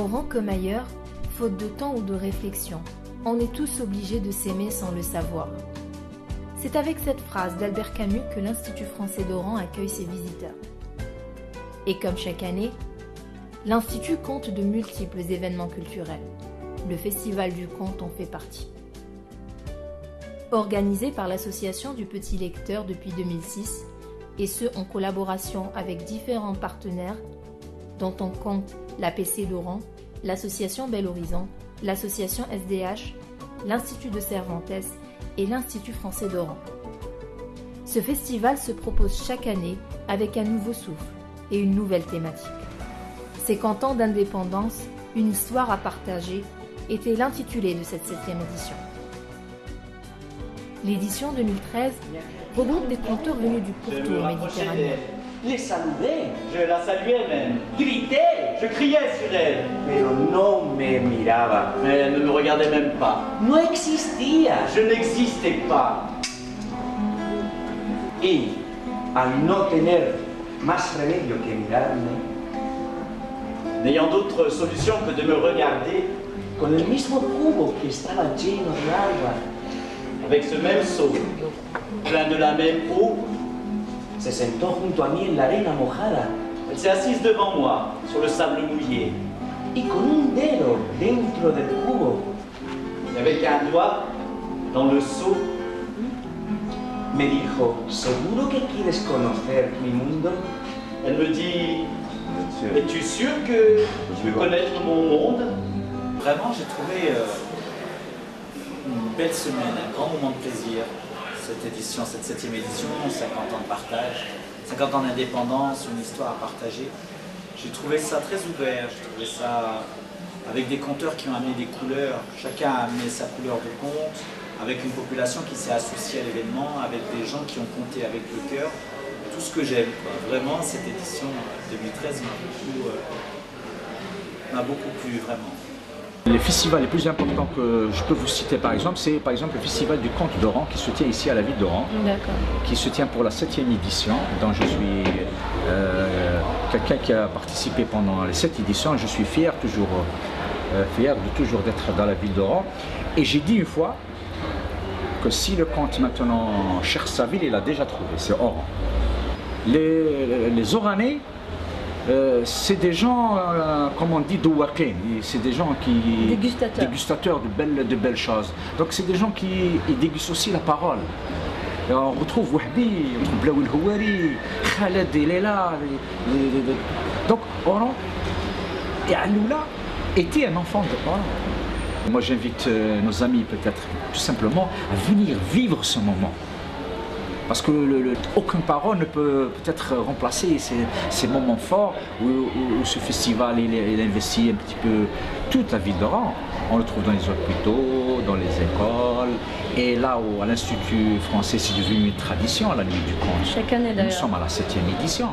Oran comme ailleurs, faute de temps ou de réflexion, on est tous obligés de s'aimer sans le savoir. C'est avec cette phrase d'Albert Camus que l'Institut français d'Oran accueille ses visiteurs. Et comme chaque année, l'Institut compte de multiples événements culturels. Le Festival du Conte en fait partie. Organisé par l'Association du Petit Lecteur depuis 2006, et ce en collaboration avec différents partenaires, dont on compte l'APC d'Oran, l'Association Bel Horizon, l'Association SDH, l'Institut de Cervantes et l'Institut français d'Oran. Ce festival se propose chaque année avec un nouveau souffle et une nouvelle thématique. 50 ans d'indépendance, une histoire à partager était l'intitulé de cette 7e édition. L'édition 2013 regroupe des conteurs venus du pourtour méditerranéen. Les saluer. Je la saluais même. Griter. Je criais sur elle. Pero no me miraba. Mais elle ne me regardait même pas. No existía. Je n'existais pas. Y al no tener más remedio que mirarme, N'ayant d'autre solution que de me regarder, con el mismo cubo que estaba lleno de agua, avec ce même seau, plein de la même eau, se sentó junto a mí en la arena mojada elle s'est assise devant moi, sur le sable mouillé, y con un dedo dentro del cubo et avec un doigt dans le seau, me dijo, ¿seguro que quieres conocer mi mundo? elle me dit: es-tu sûr que tu veux connaître mon monde? Vraiment, j'ai trouvé une belle semaine, un grand moment de plaisir. Cette édition, cette 7e édition, 50 ans de partage, 50 ans d'indépendance, une histoire à partager. J'ai trouvé ça très ouvert, j'ai trouvé ça avec des conteurs qui ont amené des couleurs. Chacun a amené sa couleur de conte, avec une population qui s'est associée à l'événement, avec des gens qui ont compté avec le cœur. Tout ce que j'aime, quoi. Vraiment, cette édition 2013 m'a beaucoup plu, vraiment. Les festivals les plus importants que je peux vous citer par exemple, c'est par exemple le festival du Conte d'Oran qui se tient ici à la ville d'Oran, qui se tient pour la 7e édition, dont je suis quelqu'un qui a participé pendant les 7 éditions. Je suis fier de toujours d'être dans la ville d'Oran. Et j'ai dit une fois que si le conte maintenant cherche sa ville, il l'a déjà trouvé, c'est Oran. Les Oranais, c'est des gens, comme on dit, douaquin, c'est des gens qui... Dégustateurs de belles choses. Donc c'est des gens qui dégustent aussi la parole. Et on retrouve Wahbi, on retrouve Blaoui el-Houari, Khaled, il est là. Donc Oran, et Aloula était un enfant de Oran. Moi j'invite nos amis peut-être tout simplement à venir vivre ce moment. Parce que aucune parole ne peut peut-être remplacer ces moments forts où ce festival il investit un petit peu toute la ville d'Oran. On le trouve dans les hôpitaux, dans les écoles, et là à l'Institut français c'est devenu une tradition, la nuit du conte. Chaque année d'ailleurs. Nous sommes à la 7e édition.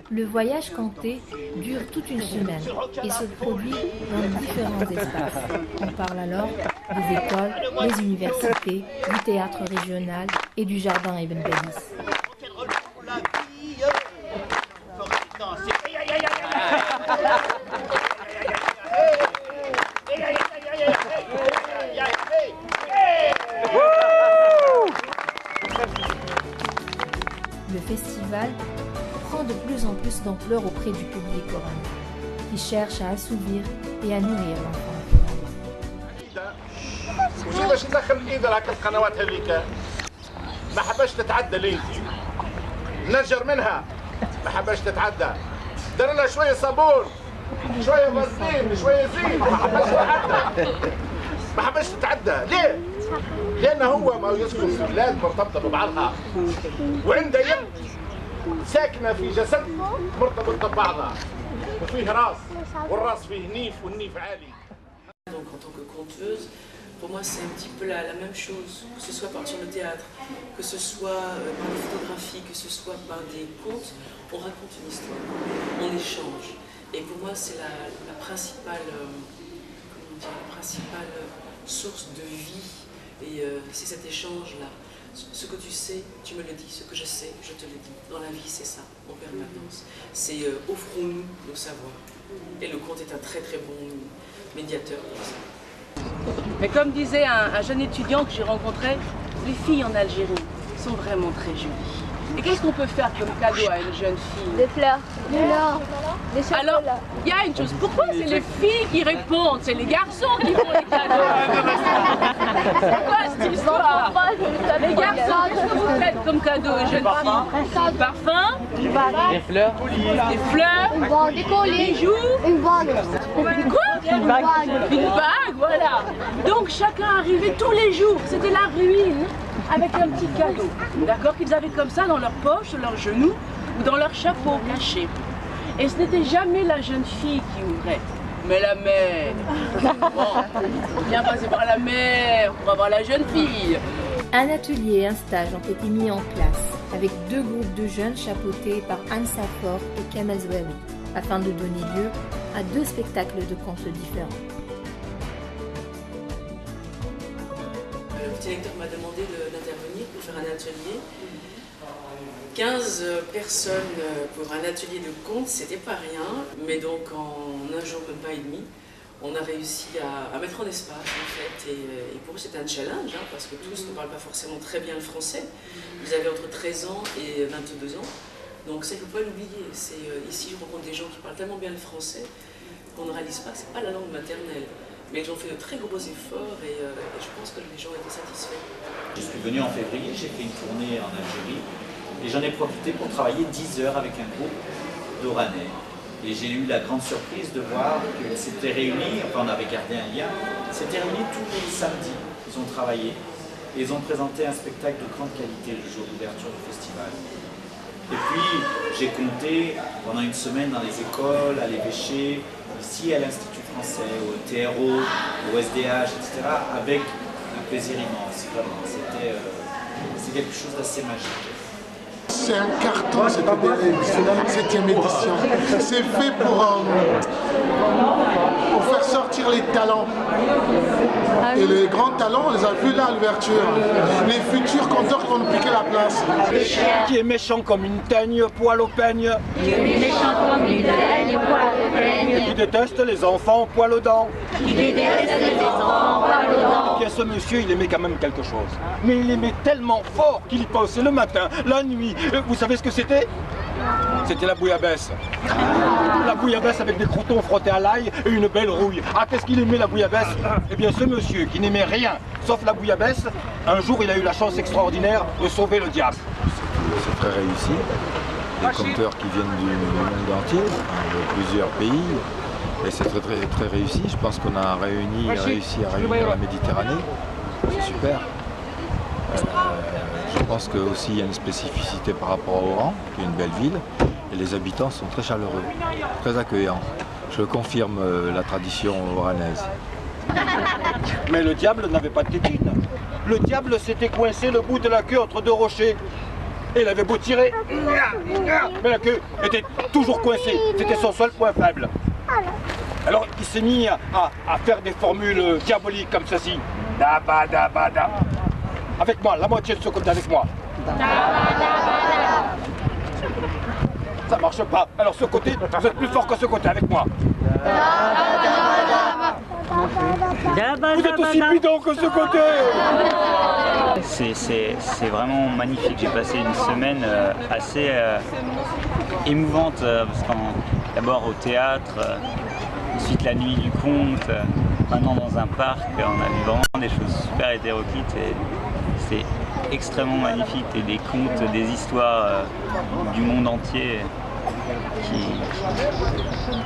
Le voyage conté dure toute une semaine et se produit dans différents espaces. On parle alors des écoles, des universités, du théâtre régional et du jardin Ibn Badis. Le festival prend de plus en plus d'ampleur auprès du public oranais, qui cherche à assouvir et à nourrir l'enfant. وشي باش ندخل ايدي هكا القنوات هذيك ما حباش تتعدى ليدي نجر منها ما حباش تتعدى دار لها شويه صابون شويه فازلين شويه زيت ما حباش تتعدى ما حباش تتعدى ليه؟ لان هو ما يسكن في بلاد مرتبطه ببعضها وعنده يد ساكنه في جسد مرتبط ببعضها وفيه راس والراس فيه نيف والنيف عالي. Donc en tant que conteuse, pour moi c'est un petit peu la même chose, que ce soit sur le théâtre, que ce soit par des photographies, que ce soit par des contes, on raconte une histoire, on échange. Et pour moi c'est la principale source de vie, et c'est cet échange-là. Ce que tu sais, tu me le dis, ce que je sais, je te le dis. Dans la vie c'est ça, en permanence. C'est offrons-nous nos savoirs. Et le conte est un très très bon médiateur pour ça. Mais comme disait un jeune étudiant que j'ai rencontré, les filles en Algérie sont vraiment très jolies. Et qu'est-ce qu'on peut faire comme cadeau à une jeune fille? Des fleurs, des fleurs, des chocolats. Alors, il y a une chose, pourquoi c'est les filles qui répondent? C'est les garçons qui font les cadeaux. C'est quoi cette histoire? Les garçons, qu'est-ce que vous faites comme cadeau aux jeunes filles? Parfum, Des fleurs, des fleurs, des colliers, des bijoux, une bague. Quoi? Une bague, voilà. Donc chacun arrivait tous les jours, c'était la ruine, avec un petit cadeau, d'accord, qu'ils avaient comme ça dans leur poche, sur leurs genoux ou dans leur chapeau caché. Et ce n'était jamais la jeune fille qui ouvrait, mais la mère. Bon, viens passer par la mère pour avoir la jeune fille. Un atelier et un stage ont été mis en place avec 2 groupes de jeunes chapeautés par Anne Safor et Kamel Zouaoui afin de donner lieu à 2 spectacles de contes différents. Le petit lecteur m'a demandé d'intervenir pour faire un atelier. 15 personnes pour un atelier de contes, c'était pas rien, mais donc en un jour, même pas et demi, on a réussi à mettre en espace en fait, et pour eux c'était un challenge, hein, parce que tous ne parlent pas forcément très bien le français. Ils avaient entre 13 ans et 22 ans, donc ça il ne faut pas l'oublier. Ici je rencontre des gens qui parlent tellement bien le français qu'on ne réalise pas que ce n'est pas la langue maternelle. Mais ils ont fait de très gros efforts et je pense que les gens étaient satisfaits. Je suis venu en février, j'ai fait une tournée en Algérie et j'en ai profité pour travailler 10 heures avec un groupe d'Oranais. Et j'ai eu la grande surprise de voir qu'ils s'étaient réunis, enfin on avait gardé un lien, ils s'étaient réunis tous les samedis, ils ont travaillé et ils ont présenté un spectacle de grande qualité le jour d'ouverture du festival. Et puis j'ai compté pendant une semaine dans les écoles, à l'évêché, ici à l'Institut français, au TRO, au SDH, etc. avec un plaisir immense, vraiment. C'est quelque chose d'assez magique. C'est un carton, cette 7e édition. C'est fait pour faire sortir les talents. Et les grands talents, on les a vus là à l'ouverture. Les futurs conteurs qui vont nous piquer la place. Qui est méchant comme une teigne, poil au peigne. Qui est méchant comme une teigne, poil au peigne. Qui déteste les enfants, poil aux dents. Qui déteste les enfants, poil aux dents. Et ce monsieur, il aimait quand même quelque chose. Mais il aimait tellement fort qu'il y pensait le matin, la nuit. Vous savez ce que c'était? C'était la bouillabaisse. La bouillabaisse avec des croutons frottés à l'ail et une belle rouille. Ah, qu'est-ce qu'il aimait la bouillabaisse? Eh bien, ce monsieur qui n'aimait rien sauf la bouillabaisse, un jour il a eu la chance extraordinaire de sauver le diable. C'est très réussi. Des conteurs qui viennent du monde entier, de plusieurs pays. Et c'est très réussi. Je pense qu'on a réussi à réunir la Méditerranée. C'est super. Je pense qu'aussi il y a une spécificité par rapport à Oran, qui est une belle ville, et les habitants sont très chaleureux, très accueillants. Je confirme la tradition oranaise. Mais le diable n'avait pas de tétine. Le diable s'était coincé le bout de la queue entre 2 rochers. Et il avait beau tirer, mais la queue était toujours coincée. C'était son seul point faible. Alors il s'est mis à faire des formules diaboliques comme ceci. Da ba da ba da. Avec moi, la moitié de ce côté avec moi. Ça marche pas. Alors ce côté, vous êtes plus fort que ce côté avec moi. Vous êtes aussi bidon que ce côté. C'est vraiment magnifique. J'ai passé une semaine assez émouvante, parce d'abord au théâtre, ensuite la nuit du conte, maintenant dans un parc, on a vu vraiment des choses super hétéroclites et c'est extrêmement magnifique, et des contes, des histoires du monde entier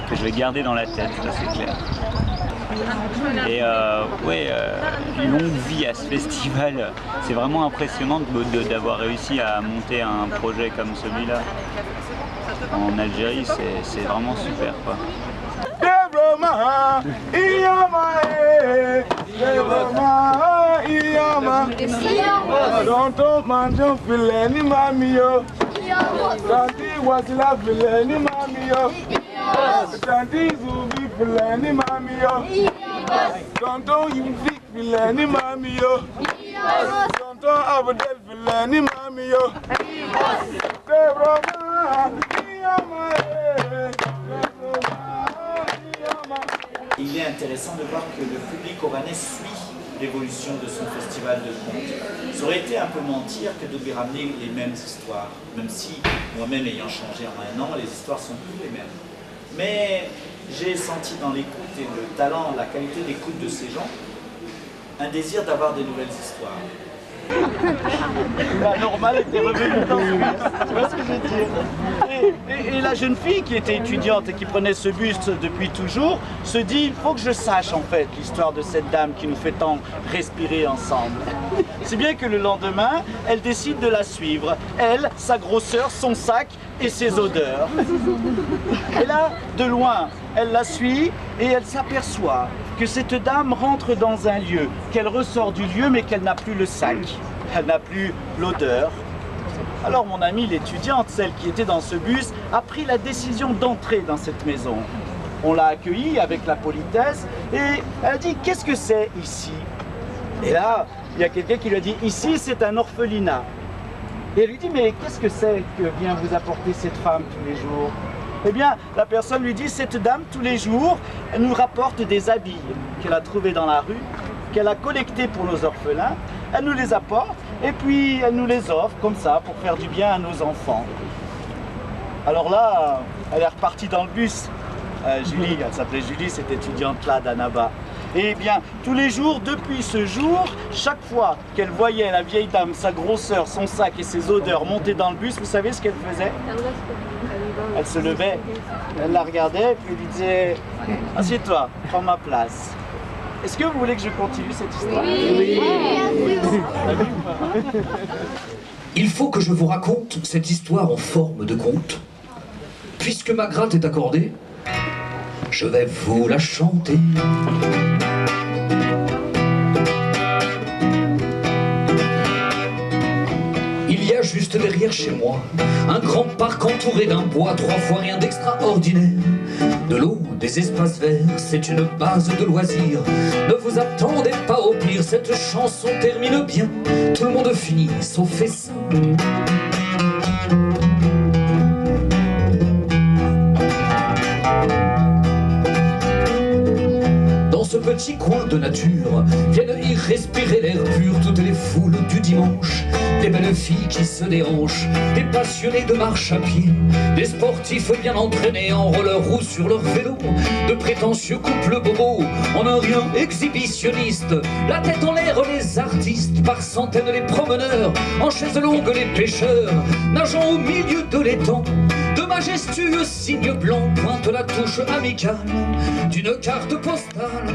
que je vais garder dans la tête, ça c'est clair. Et longue vie à ce festival, c'est vraiment impressionnant d'avoir réussi à monter un projet comme celui-là en Algérie, c'est vraiment super quoi. Tonton Yimzik filani mami yo. Tonton Abdel filani mami yo. C'est vraiment il est intéressant de voir que le public oranais suit l'évolution de son festival de contes. Ça aurait été un peu mentir que de lui ramener les mêmes histoires, même si moi-même ayant changé en un an, les histoires sont plus les mêmes. Mais j'ai senti dans l'écoute et le talent, la qualité d'écoute de ces gens, un désir d'avoir des nouvelles histoires. La normale était revenue dans ce bus, tu vois ce que je veux dire. Et la jeune fille qui était étudiante et qui prenait ce buste depuis toujours se dit, il faut que je sache en fait l'histoire de cette dame qui nous fait tant respirer ensemble. Si bien que le lendemain, elle décide de la suivre. Elle, sa grosseur, son sac et ses odeurs. Et là, de loin, elle la suit et elle s'aperçoit que cette dame rentre dans un lieu, qu'elle ressort du lieu mais qu'elle n'a plus le sac, elle n'a plus l'odeur. Alors mon amie l'étudiante, celle qui était dans ce bus, a pris la décision d'entrer dans cette maison. On l'a accueillie avec la politesse et elle a dit « Qu'est-ce que c'est ici ?» Et là, il y a quelqu'un qui lui a dit « Ici c'est un orphelinat ». Et elle lui dit « Mais qu'est-ce que c'est que vient vous apporter cette femme tous les jours ?» Eh bien, la personne lui dit, cette dame, tous les jours, elle nous rapporte des habits qu'elle a trouvés dans la rue, qu'elle a collectés pour nos orphelins, elle nous les apporte, et puis elle nous les offre comme ça, pour faire du bien à nos enfants. Alors là, elle est repartie dans le bus. Julie, elle s'appelait Julie, cette étudiante-là d'Annaba. Et bien, tous les jours, depuis ce jour, chaque fois qu'elle voyait la vieille dame, sa grosseur, son sac et ses odeurs monter dans le bus, vous savez ce qu'elle faisait? Elle se levait, elle la regardait, puis elle lui disait « Assieds-toi, prends ma place ». Est-ce que vous voulez que je continue cette histoire? Oui. Il faut que je vous raconte cette histoire en forme de conte. Puisque ma grâce est accordée, je vais vous la chanter. Il y a juste derrière chez moi un grand parc entouré d'un bois, 3 fois rien d'extraordinaire. De l'eau, des espaces verts, c'est une base de loisirs. Ne vous attendez pas au pire, cette chanson termine bien. Tout le monde finit, sauf ça. Dans ce petit coin de nature, viennent y respirer l'air pur toutes les foules du dimanche. Des belles filles qui se déhanchent, des passionnés de marche à pied, des sportifs bien entraînés en roller ou sur leur vélo, de prétentieux couples bobos, en un rien exhibitionniste, la tête en l'air les artistes, par centaines les promeneurs, en chaise longue les pêcheurs, nageant au milieu de l'étang, de majestueux signes blancs pointent la touche amicale d'une carte postale.